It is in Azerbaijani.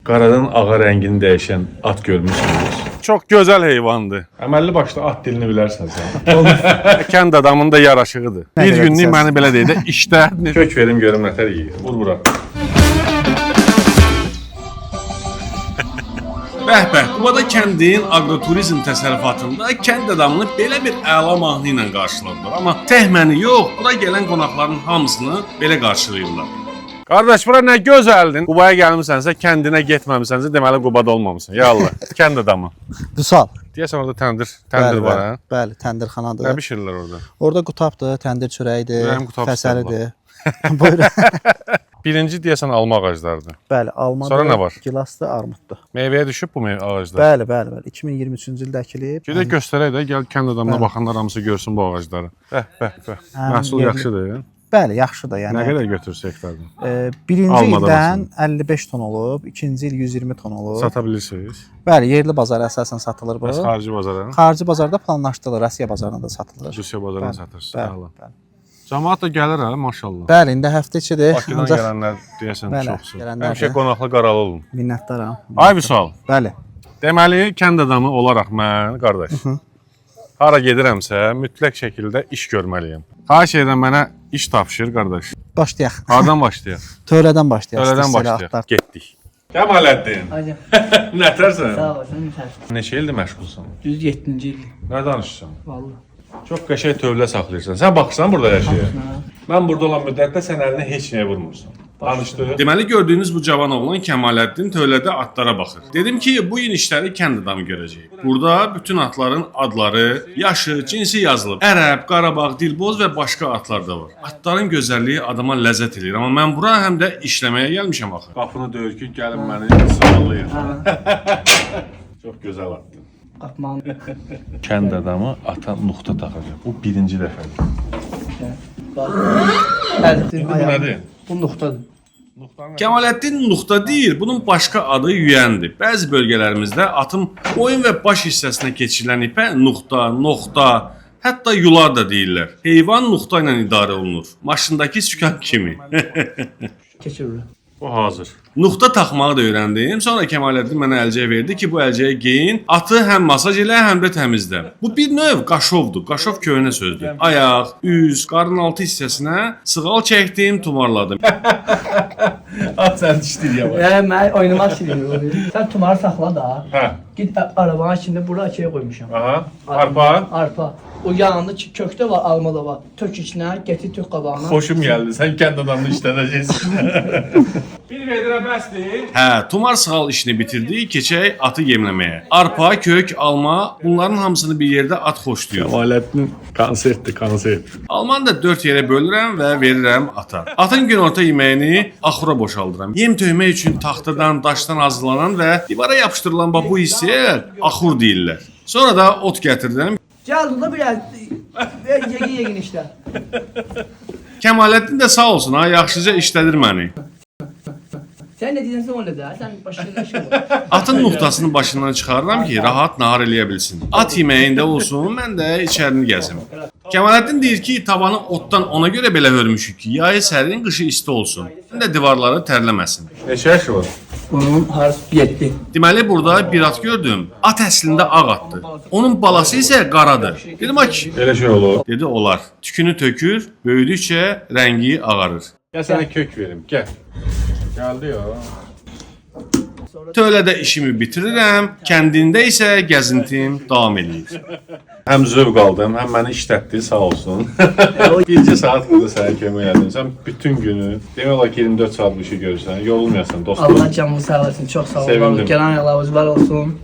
Qaradan ağa rəngini dəyişən at görmüsünüz. Çox gözəl heyvandır. Əməlli başlı at dilini bilərsən sən. Kənd adamının da yaraşığıdır. Bir günlük məni belə deyir də işdə. Kök verim görüm nətər yeyir. Vur bura. Bəh-bəh, Qubada kəndin agroturizm təsərrüfatında kənd adamını belə bir əla mahnı ilə qarşıladılar. Amma təhməni yox, bura gələn qonaqların hamısını belə qarşılayırlar. Qardaş, bura nə gözəldin. Qubaya gəlmisənsə, kəndinə getməmisənsə, deməli Qubada olmamısan. Ya Allah, kənd adamı. Vüsal. Deyəsən orada təndir var, hə? Bəli, təndirxanadır. Nə bişirirlər orada? Orada qutabdır, təndir çörəyidir, fəsəlidir. Buyurun. Birinci deyəsən alma ağaclarıdır. Bəli, almadır. Sonra nə var? Gilasdır, armuddur. Meyvəyə düşüb bu ağaclar? Bəli. 2023-cü ildə əkilib. Gedə göstərək də, gəl kənd adamına baxanlar hamısı görsün bu ağacları. Bəh. Məhsul yaxşıdır. Bəli, yaxşıdır. Yəni nə qədər götürsək hektardan? Birinci ildən 55 ton olub, ikinci il 120 ton olub. Sata bilirsiniz? Bəli, yerli bazara əsasən satılır bu. Bəs xarici bazara? Xarici bazarda planlaşdırılır, Rusiya bazarına da satılır. Rusiya bazarına satırsınız. Bəli. Cəmaət də gəlir hə, maşallah. Bəli, indi həftə içidir. Bakıdan gələnlər deyəsən çoxsun. Həmişə qonaqlı qaralı olun. Minnətdaram. Ay Vüsal. Bəli. Deməli, kənd adamı olaraq mən, qardaş, hara gedirəmsə, mütləq şəkildə iş görməliyəm. Xahiş edirəm mənə iş tapşır, qardaş. Başlayaq. Hardan başlayaq? Tövlədən başlayaq. Tövlədən başlayaq. Getdik. Kəmaləddin. Hacı. Nətərsən? Sağ ol, sən nətərsən? Neçə ildir məşğulsan? Düz 7-ci il. Nə danışırsan? Vallahi. Çox qəşəng tövlə saxlayırsan. Sən baxırsan burada yaşaya. Mən burada olan müddətdə sən əlinə heç nəyə vurmursan. Danışdıq. Deməli gördüyünüz bu cavan oğlan Kəmaləddin tövlədə atlara baxır. Dedim ki, bu gün işləri kənd adamı görəcək. Burada bütün atların adları, yaşı, cinsi yazılıb. Ərəb, Qarabağ, Dilboz və başqa atlar da var. Atların gözəlliyi adama ləzzət eləyir. Amma mən bura həm də işləməyə gəlmişəm axı. Qapını döyür ki, gəlin məni sağlayın. Çox gözəl atdı. Qapmağın. Kənd adamı ata nuxta taxacaq. Bu birinci dəfədir. Bəli, Bu nədir? bu nöqtədir. Kəmaləddin nuxta deyir, bunun başqa adı yüyəndir. Bəzi bölgələrimizdə atın boyun və baş hissəsinə keçirilən ipə nuxta, noxta, hətta yular da deyirlər. Heyvan nuxta ilə idarə olunur. Maşındakı sükan kimi. Keçirir. Bu hazır. Nuxta taxmağı da öyrəndim. Sonra Kəmaləddin mənə əlcək verdi ki, bu əlcəyə geyin, atı həm masaj elə, həm də təmizlə. Bu bir növ qaşovdur. Qaşov köhnə sözdür. Ayaq, üz, qarın altı hissəsinə sığal çəkdim, tumarladım. At sən işdir ya. Mən oynamaq istəyirəm. Sən tumarı saxla da. Hə. Git arabanın içində bura şey qoymuşam. Aha. Arpa. Arpa. O yanında kökdə var, alma da var. Tök içinə, getir tök qabağına. Xoşum gəldi. Sən kənd adamını işlədəcəksən. Bir vedrə bəsdir. Hə, tumar sığal işini bitirdi, keçək atı yemləməyə. Arpa, kök, alma, bunların hamısını bir yerdə at xoşlayır. Kəmaləddin konsert. Almanı da 4 yerə bölürəm və verirəm ata. Atın günorta yeməyini axura boşaldıram. Yem tökmək üçün taxtadan, daşdan hazırlanan və divara yapışdırılan bu hissəyə axur deyirlər. Sonra da ot gətirdim. Gəl da biraz yegin işlə. Kəmaləddin də sağ olsun ha, yaxşıca işlədir məni. Sən nə deyirsən o da, sən başına şey. Atın nuxtasını başından çıxarıram ki, rahat nahar eləyə bilsin. At yeməyində olsun, mən də içərini gəzim. Kəmaləddin deyir ki, tavanı otdan ona görə belə hörmüşük ki, yayı sərin, qışı isti olsun. Həm də divarları tərləməsin. Neçə yaşı var? Bunun harası 7. Deməli burada bir at gördüm. At əslində ağ atdır. Onun balası isə qaradır. Dedim ki, Belə şey olur. dedi olar. Tükünü tökür, böyüdükcə rəngi ağarır. Gəl sənə kök verim. Gəl. Gəldi ya. Tövlədə işimi bitirirəm, kəndində isə gəzintim davam edir. Həm zövq aldım, həm məni işlətdi, sağ olsun. Bircə saat burada sənə kömək elədim. Sən bütün günü, demək olar ki 24 saat bu işi görürsən, yorulmayasan dostum. Allah canını sağ olasın, çox sağ ol. Sevindim. Gələn ayaqlarınız var olsun.